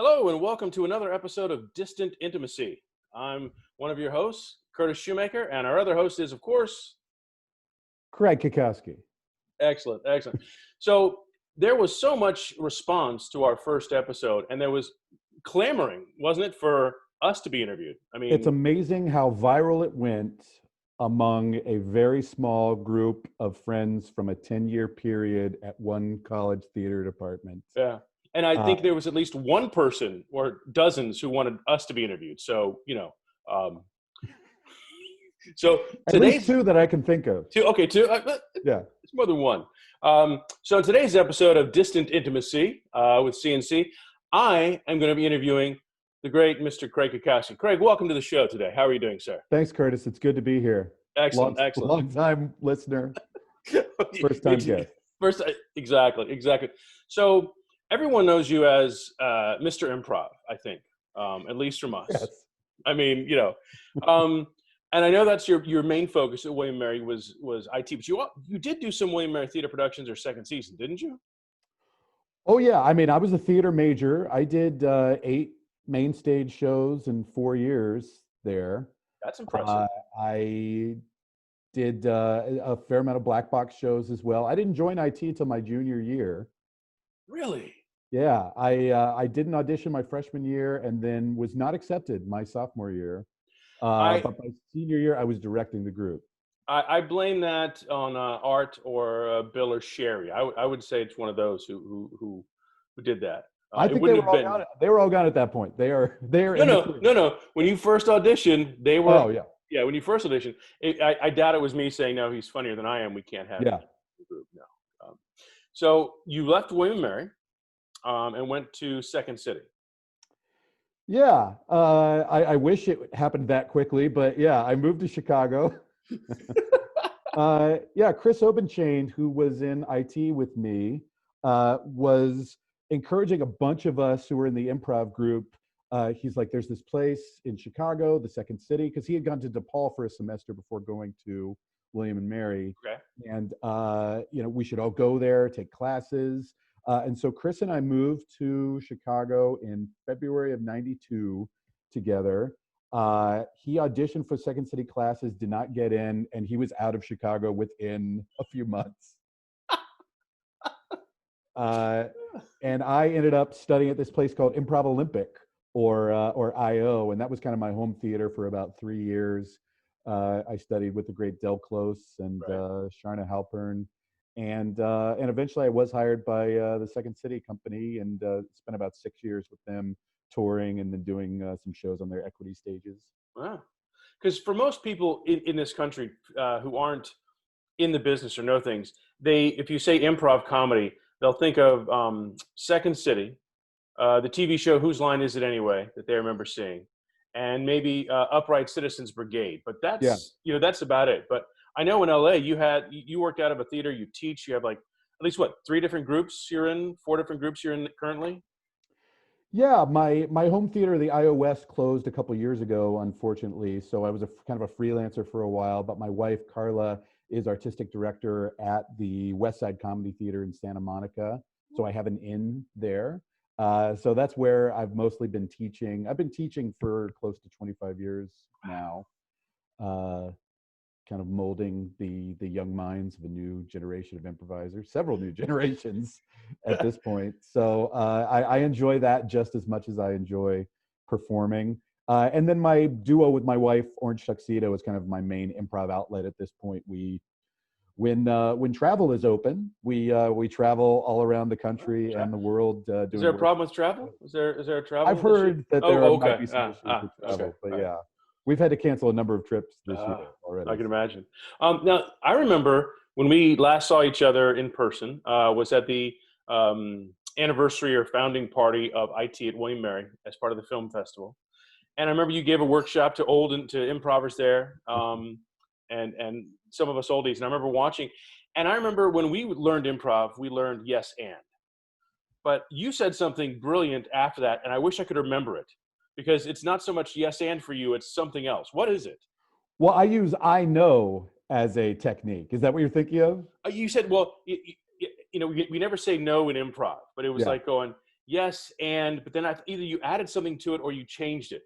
Hello, and welcome to another episode of Distant Intimacy. I'm one of your hosts, Curtis Shoemaker, and our other host is, of course, Craig Cackowski. excellent. So there was so much response to our first episode, and there was clamoring, wasn't it, for us to be interviewed? I mean, It's amazing how viral it went among a very small group of friends from a 10-year period at one college theater department. yeah. And I think there was at least one person or dozens who wanted us to be interviewed. So, so At least two that I can think of. Two. Yeah. It's more than one. So in today's episode of Distant Intimacy with CNC, I am going to be interviewing the great Mr. Craig Cackowski. Craig, welcome to the show today. How are you doing, sir? Thanks, Curtis. It's good to be here. Excellent. Long time listener. First time guest. Exactly. So everyone knows you as Mr. Improv, I think, at least from us. Yes. I mean, and I know that's your main focus at William & Mary was IT, but you did do some William & Mary theater productions or second season, didn't you? Oh, yeah. I mean, I was a theater major. I did 8 main stage shows in 4 years there. That's impressive. I did a fair amount of black box shows as well. I didn't join IT until my junior year. Really? Yeah, I did an audition my freshman year and then was not accepted my sophomore year. But my senior year, I was directing the group. I blame that on Art or Bill or Sherry. I would say it's one of those who did that. I think they were all gone at that point. They are. No. When you first auditioned, they were. Oh yeah. Yeah, when you first auditioned, I doubt it was me saying, no, he's funnier than I am. We can't have him in the group. No. So you left William & Mary and went to Second City. Yeah, I wish it happened that quickly, but yeah, I moved to Chicago. Chris Obenchain, who was in IT with me, was encouraging a bunch of us who were in the improv group. He's like, there's this place in Chicago, the Second City, because he had gone to DePaul for a semester before going to William & Mary. Okay. And, we should all go there, take classes. And so Chris and I moved to Chicago in February of '92 together. He auditioned for Second City classes, did not get in, and he was out of Chicago within a few months. And I ended up studying at this place called Improv Olympic or IO, and that was kind of my home theater for about 3 years. I studied with the great Del Close and Sharna Halpern. And eventually I was hired by the Second City company and spent about 6 years with them touring and then doing some shows on their equity stages. Wow. Because for most people in this country who aren't in the business or know things, if you say improv comedy, they'll think of Second City, the TV show Whose Line Is It Anyway that they remember seeing, and maybe Upright Citizens Brigade. But that's about it. But I know in LA you worked out of a theater, you teach, you have like at least 3 different groups you're in, 4 different groups you're in currently? Yeah, my home theater, the IO West, closed a couple years ago, unfortunately. So I was kind of a freelancer for a while, but my wife, Carla, is artistic director at the West Side Comedy Theater in Santa Monica. So I have an inn there. So that's where I've mostly been teaching. I've been teaching for close to 25 years now. Kind of molding the young minds of a new generation of improvisers, several new generations at this point. So I enjoy that just as much as I enjoy performing. And then my duo with my wife, Orange Tuxedo, is kind of my main improv outlet at this point. When travel is open, we travel all around the country and the world. Is there a problem with travel? Is there a travel? I've heard that there might be some issues with travel, but yeah. We've had to cancel a number of trips this year already. I can imagine. Now, I remember when we last saw each other in person was at the anniversary or founding party of IT at William & Mary as part of the film festival. And I remember you gave a workshop to improvers there and some of us oldies. And I remember watching. And I remember when we learned improv, we learned yes and. But you said something brilliant after that, and I wish I could remember it. Because it's not so much yes and for you, it's something else. What is it? Well, I use I know as a technique. Is that what you're thinking of? You said, well, we never say no in improv, but it was like going, yes, but then either you added something to it or you changed it.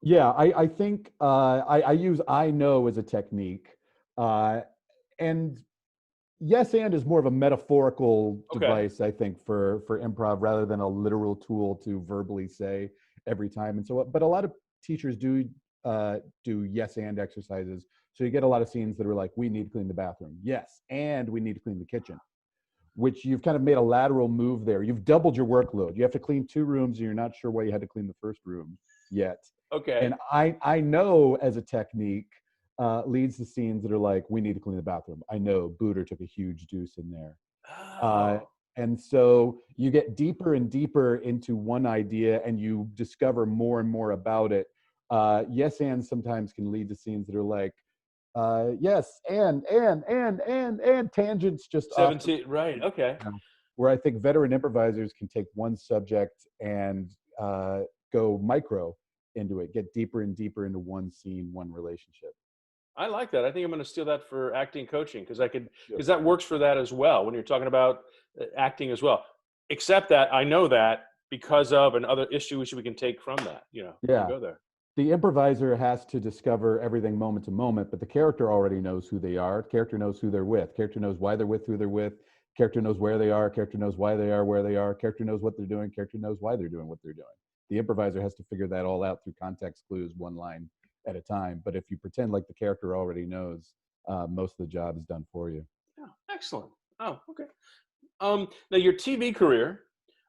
Yeah, I think I use I know as a technique, and yes and is more of a metaphorical Okay. device, I think, for improv rather than a literal tool to verbally say every time. And so, but a lot of teachers do yes and exercises. So you get a lot of scenes that are like, we need to clean the bathroom, yes, and we need to clean the kitchen, which you've kind of made a lateral move there. You've doubled your workload. You have to clean 2 rooms, and you're not sure why you had to clean the first room yet. And Okay. I know as a technique leads to scenes that are like, we need to clean the bathroom. I know Booter took a huge deuce in there. Uh, Oh. and so you get deeper and deeper into one idea and you discover more and more about it. Yes, and sometimes can lead to scenes that are like, yes, and tangents just off the 17, right. Okay. you know, where I think veteran improvisers can take one subject and go micro into it, get deeper and deeper into one scene, one relationship. I like that. I think I'm going to steal that for acting coaching Sure. because that works for that as well when you're talking about acting as well. Except that I know that because of and other issues we can take from that. We can Yeah. go there. The improviser has to discover everything moment to moment, but the character already knows who they are. Character knows who they're with. Character knows why they're with who they're with. Character knows where they are. Character knows why they are where they are. Character knows what they're doing. Character knows why they're doing what they're doing. The improviser has to figure that all out through context clues, one line at a time. But if you pretend like the character already knows, most of the job is done for you. Oh, excellent. Oh, okay. Now your TV career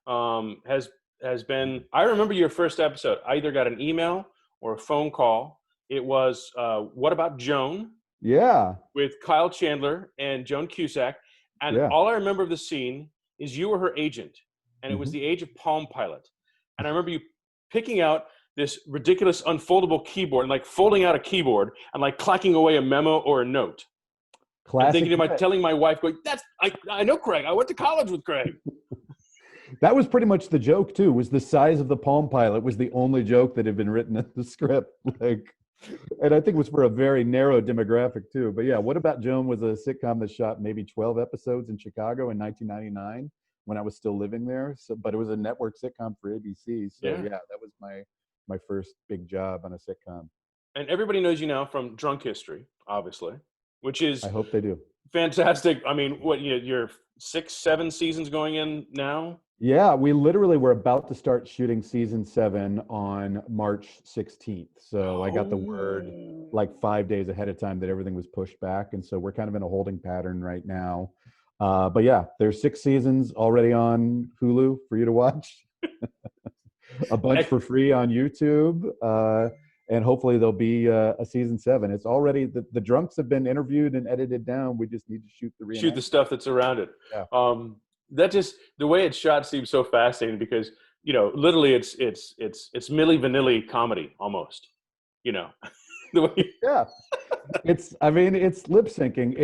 has been. I remember your first episode. I either got an email or a phone call. It was "What About Joan" Yeah, with Kyle Chandler and Joan Cusack, and yeah. all I remember of the scene is you were her agent, and it was Hmm. the age of Palm Pilot, and I remember you picking out this ridiculous unfoldable keyboard and like folding out a keyboard and like clacking away a memo or a note. And Classic. telling my wife, going, I know Craig. I went to college with Craig. That was pretty much the joke too. Was the size of the Palm Pilot was the only joke that had been written in the script. Like, and I think it was for a very narrow demographic too. But yeah, What About Joan was a sitcom that shot maybe 12 episodes in Chicago in 1999 when I was still living there. So, but it was a network sitcom for ABC. So Yeah. yeah, that was my first big job on a sitcom. And everybody knows you now from Drunk History, obviously, which I is hope they do. fantastic. I mean, you're 6, 7 seasons going in now? Yeah, we literally were about to start shooting season 7 on March 16th. So I got the word Oh. like 5 days ahead of time that everything was pushed back. And so we're kind of in a holding pattern right now. But yeah, there's 6 seasons already on Hulu for you to watch, a bunch for free on YouTube. And hopefully there'll be a season 7. It's already, the drunks have been interviewed and edited down. We just need to shoot the Shoot the reenactment. stuff that's around it. Yeah. That just the way it's shot seems so fascinating because literally it's Milli Vanilli comedy almost. The way Yeah. It's lip syncing.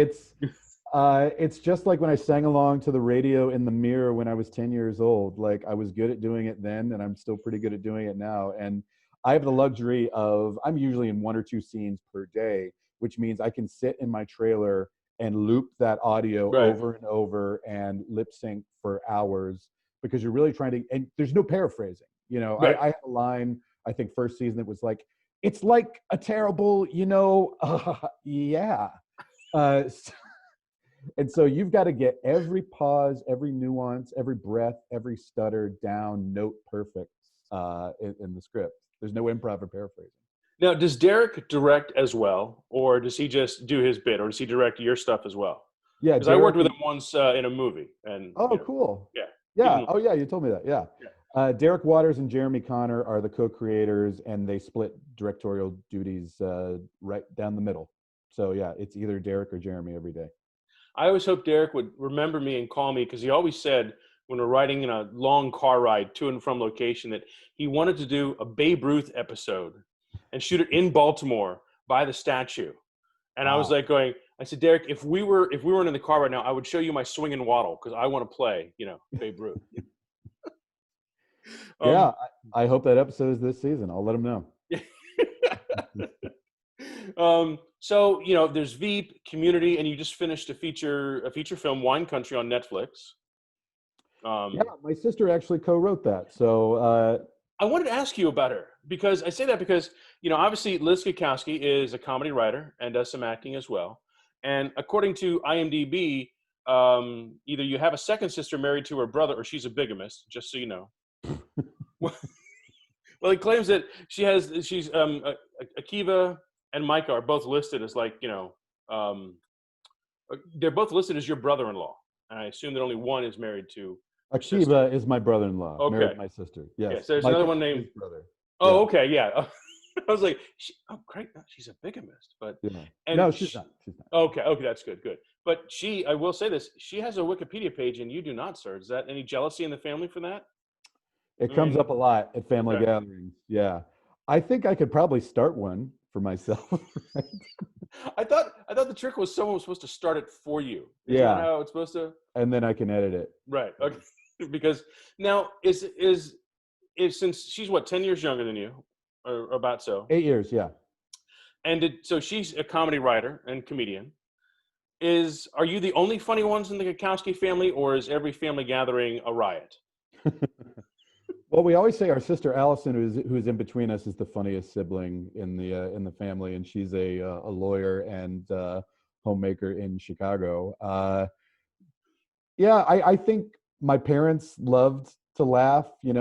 It's just like when I sang along to the radio in the mirror when I was 10 years old. Like I was good at doing it then, and I'm still pretty good at doing it now. And I have the luxury of I'm usually in 1 or 2 scenes per day, which means I can sit in my trailer and loop that audio right, over and over and lip sync for hours because you're really trying to. And there's no paraphrasing. right. I had a line I think first season that was like, "It's like a terrible, yeah." Uh, and so you've got to get every pause, every nuance, every breath, every stutter down, note perfect in the script. There's no improv or paraphrasing. Now, does Derek direct as well, or does he just do his bit, or does he direct your stuff as well? Yeah, Because I worked Derek. with him once in a movie, and Oh, cool. yeah, Yeah. even Oh, yeah. You told me that. Yeah. yeah. Derek Waters and Jeremy Connor are the co-creators, and they split directorial duties right down the middle. So yeah, it's either Derek or Jeremy every day. I always hoped Derek would remember me and call me because he always said when we're riding in a long car ride to and from location that he wanted to do a Babe Ruth episode and shoot it in Baltimore by the statue. And I was Wow. like I said, Derek, if we weren't in the car right now, I would show you my swing and waddle because I want to play, Babe Ruth. Yeah, Um, I hope that episode is this season. I'll let him know. so there's Veep, Community, and you just finished a feature film, Wine Country, on Netflix. Yeah, my sister actually co-wrote that. So I wanted to ask you about her because I say that because, obviously Liz Cackowski is a comedy writer and does some acting as well. And according to IMDb, either you have a second sister married to her brother or she's a bigamist, just so you know. Well, he claims that Akiva and Micah are both listed as um, they're both listed as your brother-in-law. And I assume that only one is married to your sister. Akiva is my brother-in-law, married Okay. my sister. Yeah. Yes, So there's another Micah one is named. his brother. Oh, Yeah, okay. Yeah. I was like, great. No, she's a bigamist, but yeah. and No, she's not. She's not. okay, that's good, good. But I will say this, she has a Wikipedia page and you do not, sir. Is that any jealousy in the family for that? It I comes mean, up a lot at family okay. gatherings. Yeah, I think I could probably start one for myself. Right? I thought the trick was someone was supposed to start it for you. Isn't that Yeah, how it's supposed to? and then I can edit it. Right. Okay. Because now is since she's what 10 years younger than you, or about so, 8 years. Yeah. and so she's a comedy writer and comedian. Are you the only funny ones in the Cackowski family, or is every family gathering a riot? Well, we always say our sister Allison, who's in between us, is the funniest sibling in the family, and she's a lawyer and homemaker in Chicago. Yeah, I think my parents loved to laugh. We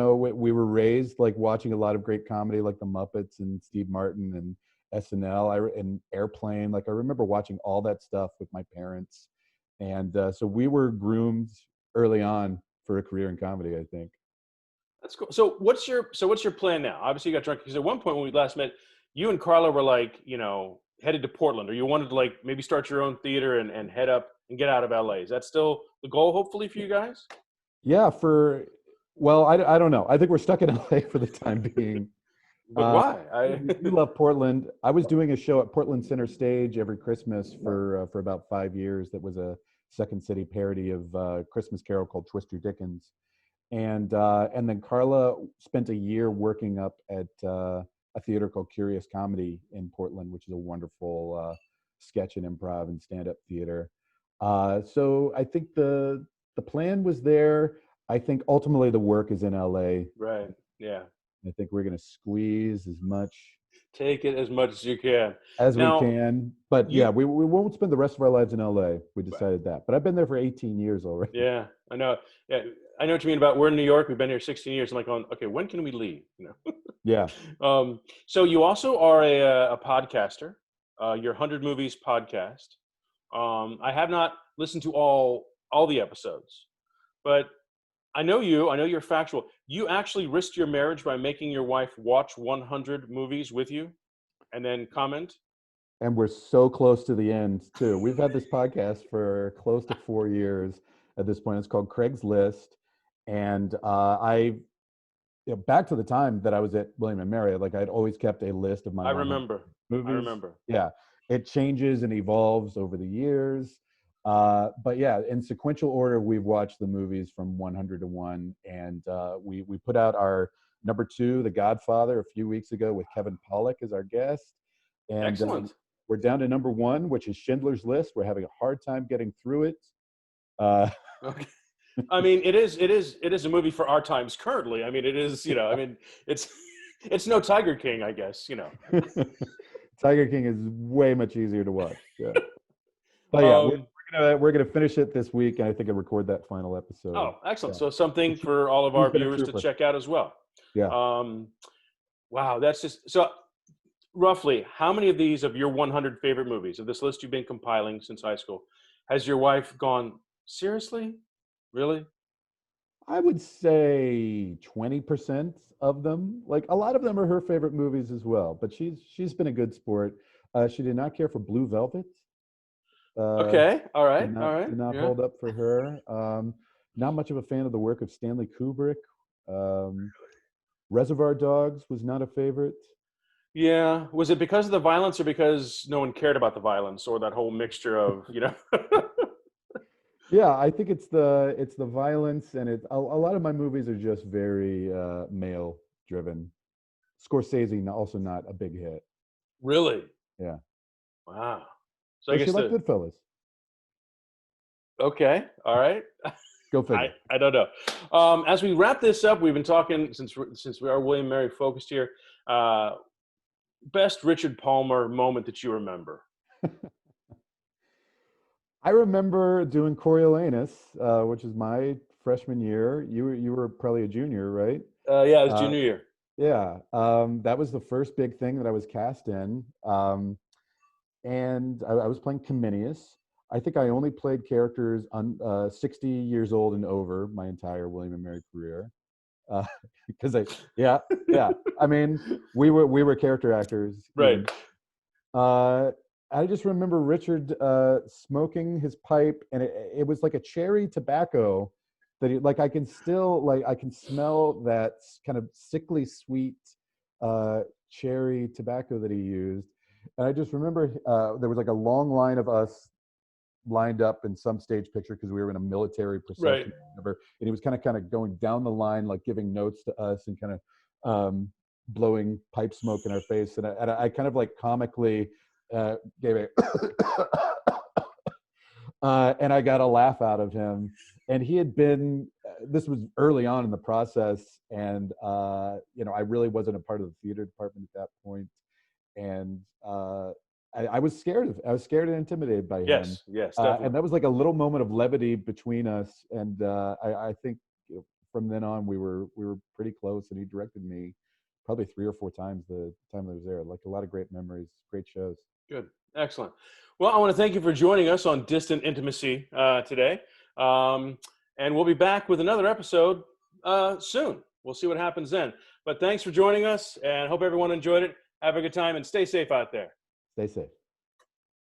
were raised like watching a lot of great comedy, like the Muppets and Steve Martin and SNL, and Airplane. Like I remember watching all that stuff with my parents, and so we were groomed early on for a career in comedy, I think. That's cool. So what's your plan now? Obviously, you got drunk because at one point when we last met, you and Carla were like, headed to Portland, or you wanted to like maybe start your own theater and head up and get out of LA. Is that still the goal, hopefully, for you guys? Yeah, well, I don't know. I think we're stuck in LA for the time being. But why? We love Portland. I was doing a show at Portland Center Stage every Christmas for about 5 years. That was a Second City parody of Christmas Carol called Twister Dickens. And then Carla spent a year working up at a theater called Curious Comedy in Portland, which is a wonderful sketch and improv and stand-up theater. So I think the plan was there. I think ultimately the work is in LA. Right. Yeah. I think we're going to squeeze as much Take it as much as you can. as we Now, can. But you yeah, we won't spend the rest of our lives in LA. We right. decided that. But I've been there for 18 years already. Yeah, I know. Yeah, I know what you mean about we're in New York. We've been here 16 years. I'm like, okay, when can we leave? Yeah. So you also are a podcaster. Your 100 Movies podcast. I have not listened to all the episodes, but I know you. I know you're factual. You actually risked your marriage by making your wife watch 100 movies with you, and then comment. And we're so close to the end too. We've had this podcast for close to 4 years at this point. It's called Craig's List, and back to the time that I was at William and Mary, like I'd always kept a list of my I 100 remember. movies. I remember. Yeah, it changes and evolves over the years, but yeah, in sequential order, we've watched the movies from 100 to 1, and we put out our number 2, The Godfather, a few weeks ago with Kevin Pollak as our guest, and Excellent. we're down to number 1, which is Schindler's List. We're having a hard time getting through it. Uh, Okay. I mean, it is a movie for our times currently. I mean, it is, I mean, it's no Tiger King, I guess, Tiger King is way much easier to watch. Yeah. But yeah, Um, we're gonna finish it this week, and I think I record that final episode. oh, excellent. Yeah. So something for all of He's our been a viewers to trooper. check out as well. Yeah. Wow, that's just so roughly how many of these of your 100 favorite movies of this list you've been compiling since high school has your wife gone, seriously? Really? I would say 20% of them. Like a lot of them are her favorite movies as well. But she's been a good sport. She did not care for Blue Velvet. Okay. All right. All right. Did not Yeah. hold up for her. Not much of a fan of the work of Stanley Kubrick. Reservoir Dogs was not a favorite. Yeah. Was it because of the violence or because no one cared about the violence or that whole mixture of, Yeah, I think it's the violence, and a lot of my movies are just very male driven. Scorsese also not a big hit. Really? Yeah. Wow. So I But she guess liked Goodfellas. okay. All right. Go figure. I don't know. As we wrap this up, we've been talking since we are William and Mary focused here. Best Richard Palmer moment that you remember? I remember doing Coriolanus, which is my freshman year. You were probably a junior, right? Yeah, it was Uh, junior year. yeah, that was the first big thing that I was cast in, and I was playing Cominius. I think I only played characters 60 years old and over my entire William and Mary career. Because yeah. I mean, we were character actors. Right. Even. I just remember Richard smoking his pipe, and it was like a cherry tobacco that like I can still like I can smell that kind of sickly sweet cherry tobacco that he used. And I just remember there was like a long line of us lined up in some stage picture because we were in a military Right. procession, and he was kind of going down the line, like giving notes to us and kind of blowing pipe smoke in our face. And I kind of like comically gave a and I got a laugh out of him. And he had been, this was early on in the process, and I really wasn't a part of the theater department at that point, and I was scared and intimidated by him. Yes, And definitely. that was like a little moment of levity between us. And I think from then on we were pretty close. And he directed me probably 3 or 4 times the time I was there. Like a lot of great memories, great shows. Good. Excellent. Well, I want to thank you for joining us on Distant Intimacy today. And we'll be back with another episode soon. We'll see what happens then. But thanks for joining us, and hope everyone enjoyed it. Have a good time and stay safe out there. Stay safe.